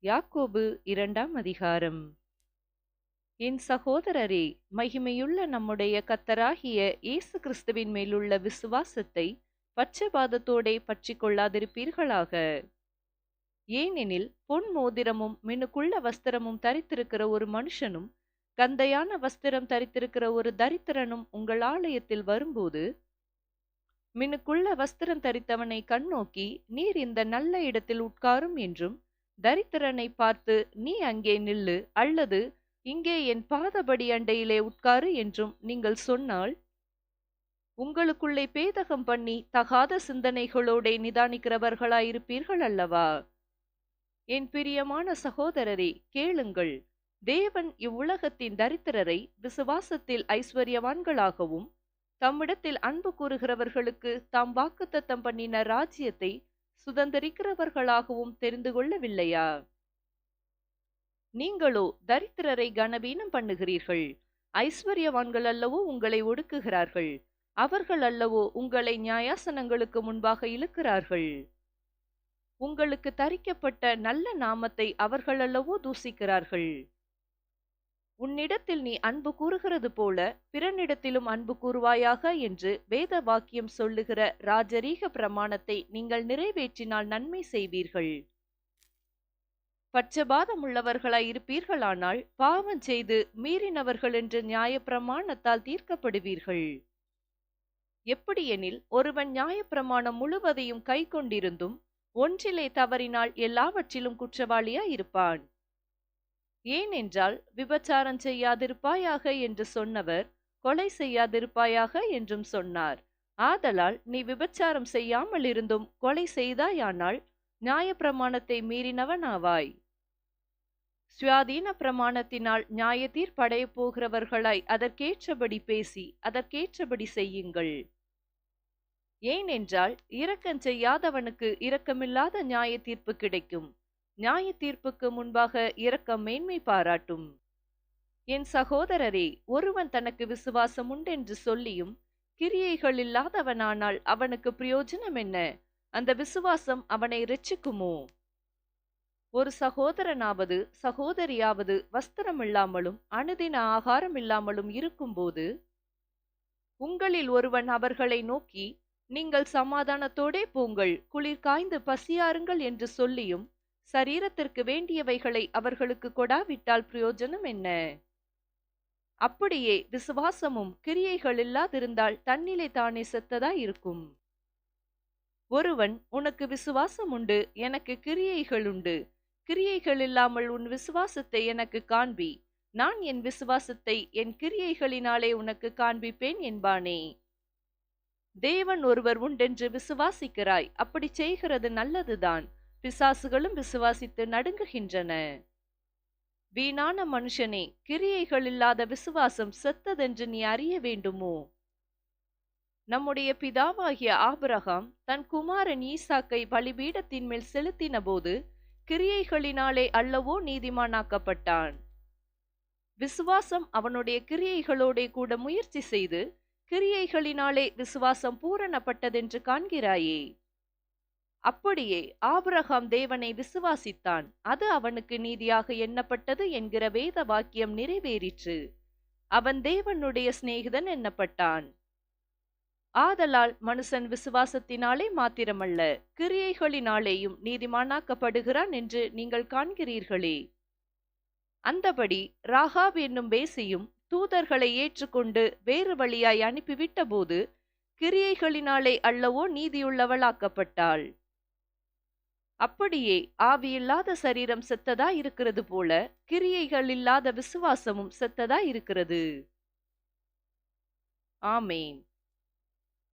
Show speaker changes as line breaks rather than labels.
யாக்கோபு 2ஆம் அதிகாரம். என் சகோதரரே, மகிமையுள்ள நம்முடைய கர்த்தராகிய இயேசு கிறிஸ்துவின் மேலுள்ள விசுவாசத்தை பட்சபாதத்தோடே பற்றிக் கொள்ளாதிருப்பீர்களாக. ஏனெனில் பொன் மோதிரமும் மினுக்குள்ள வஸ்திரமும் தரித்திருக்கிற ஒரு மனுஷனும் கந்தையான வஸ்திரம் தரித்திருக்கிற ஒரு தரித்திரனும் உங்கள் ஆலயத்தில் வரும்போது, மினுக்குள்ள வஸ்திரம் தரித்தவனை கண்ணோக்கி, நீர் இந்த நல்ல இடத்தில் உட்காரும் என்றும், தரித்திரனை பார்த்து, நீ அங்கே நில்லு, அல்லது இங்கே என் பாதபடி அண்டையிலே உட்காரு என்றும் நீங்கள் சொன்னால், உங்களுக்குள்ளே பேதகம் பண்ணி தகாத சிந்தனைகளோடே நிதானிக்கிறவர்களாயிருப்பீர்கள் அல்லவா? என் பிரியமான சகோதரரே, கேளுங்கள். தேவன் இவ்வுலகத்தின் தரித்திரரை விசுவாசத்தில் ஐஸ்வர்யவான்களாகவும், தம்மிடத்தில் அன்பு கூறுகிறவர்களுக்கு தாம் வாக்குத்தத்தம் பண்ணின ராஜ்யத்தை சுதந்தரிக்கிறவர்களாகவும் தெரிந்து கொள்ளவில்லையா? நீங்களோ தரித்திரரை கனவீனம் பண்ணுகிறீர்கள். ஐஸ்வர்யவான்கள் அல்லவோ உங்களை ஒடுக்குகிறார்கள். அவர்கள் அல்லவோ உங்களை நியாயாசனங்களுக்கு முன்பாக இழுக்கிறார்கள். உங்களுக்கு தரிக்கப்பட்ட நல்ல நாமத்தை அவர்கள் அல்லவோ தூசிக்கிறார்கள். உன்னிடத்தில் நீ அன்பு கூறுகிறது போல பிறனிடத்திலும் அன்பு கூறுவாயாக என்று வேத வாக்கியம் சொல்லுகிற ராஜரீக பிரமாணத்தை நீங்கள் நிறைவேற்றினால் நன்மை செய்வீர்கள். பட்சபாதம் உள்ளவர்களாய் இருப்பீர்களானால் பாவம் செய்து மீறினவர்கள் என்று நியாயப்பிரமாணத்தால் தீர்க்கப்படுவீர்கள். எப்படியெனில், ஒருவன் நியாயப்பிரமாணம் முழுவதையும் கை கொண்டிருந்தும் ஒன்றிலே தவறினால் எல்லாவற்றிலும் குற்றவாளியாய் இருப்பான். ஏனென்றால், விபச்சாரம் செய்யாதிருப்பாயாக என்று சொன்னவர் கொலை செய்யாதிருப்பாயாக என்றும் சொன்னார். ஆதலால் நீ விபச்சாரம் செய்யாமல் இருந்தும் கொலை செய்தாயானால் நியாயப்பிரமாணத்தை மீறினவனாவாய். சுயாதீன பிரமாணத்தினால் நியாய தீர்ப்படைய போகிறவர்களாய் அதற்கேற்றபடி பேசி அதற்கேற்றபடி செய்யுங்கள். ஏனென்றால், இரக்கம் செய்யாதவனுக்கு இரக்கமில்லாத நியாய தீர்ப்பு கிடைக்கும். நியாய தீர்ப்புக்கு முன்பாக இரக்கம் மேன்மை பாராட்டும். என் சகோதரரே, ஒருவன் தனக்கு விசுவாசம் உண்டென்று சொல்லியும் கிரியைகள் இல்லாதவனானால் அவனுக்கு பிரயோஜனம் என்ன? அந்த விசுவாசம் அவனை இரட்சிக்குமோ? ஒரு சகோதரனாவது சகோதரியாவது வஸ்திரம் இல்லாமலும் அனுதின ஆகாரம் இல்லாமலும் இருக்கும்போது, உங்களில் ஒருவன் அவர்களை நோக்கி, நீங்கள் சமாதானத்தோடே போங்கள், குளிர் காய்ந்து பசியாருங்கள் என்று சொல்லியும் சரீரத்திற்கு வேண்டியவைகளை அவர்களுக்கு கொடாவிட்டால் பிரயோஜனம் என்ன? அப்படியே விசுவாசமும் கிரியைகள் இல்லாதிருந்தால் தன்னிலே தானே செத்ததாய் இருக்கும். ஒருவன், உனக்கு விசுவாசம் உண்டு, எனக்கு கிரியைகள் உண்டு, கிரியைகள் இல்லாமல் உன் விசுவாசத்தை எனக்கு காண்பி, நான் என் விசுவாசத்தை என் கிரியைகளினாலே உனக்கு காண்பிப்பேன் என்பானே. தேவன் ஒருவர் உண்டென்று விசுவாசிக்கிறாய், அப்படி செய்கிறது நல்லதுதான். பிசாசுகளும் விசுவாசித்து நடுங்குகின்றன. வீணான மனுஷனே, கிரியைகள் இல்லாத விசுவாசம் செத்ததென்று நீ அறிய வேண்டுமோ? நம்முடைய பிதாவாகிய ஆபிரகாம் தன் குமாரன் ஈசாக்கை பலிபீடத்தின் மேல் செலுத்தின போது கிரியைகளினாலே அல்லவோ நீதிமானாக்கப்பட்டான். விசுவாசம் அவனுடைய கிரியைகளோட கூட முயற்சி செய்து கிரியைகளினாலே விசுவாசம் பூரணப்பட்டதென்று காண்கிறாயே. அப்படியே ஆபிரகாம் தேவனை விசுவாசித்தான், அது அவனுக்கு நீதியாக எண்ணப்பட்டது என்கிற வேத வாக்கியம் நிறைவேறிற்று. அவன் தேவனுடைய சிநேகிதன் எண்ணப்பட்டான். ஆதலால் மனுஷன் விசுவாசத்தினாலே மாத்திரமல்ல, கிரியைகளினாலேயும் நீதிமானாக்கப்படுகிறான் என்று நீங்கள் காண்கிறீர்களே. அந்தபடி ராகாப் என்னும் வேசியும் தூதர்களை ஏற்றுக்கொண்டு வேறு வழியாய் அனுப்பிவிட்ட போது கிரியைகளினாலே அல்லவோ நீதியுள்ளவளாக்கப்பட்டாள். அப்படியே ஆவியில்லாத சரீரம் செத்ததா இருக்கிறது போல கிரியைகள் இல்லாத விசுவாசமும் செத்ததா இருக்கிறது. ஆமேன்.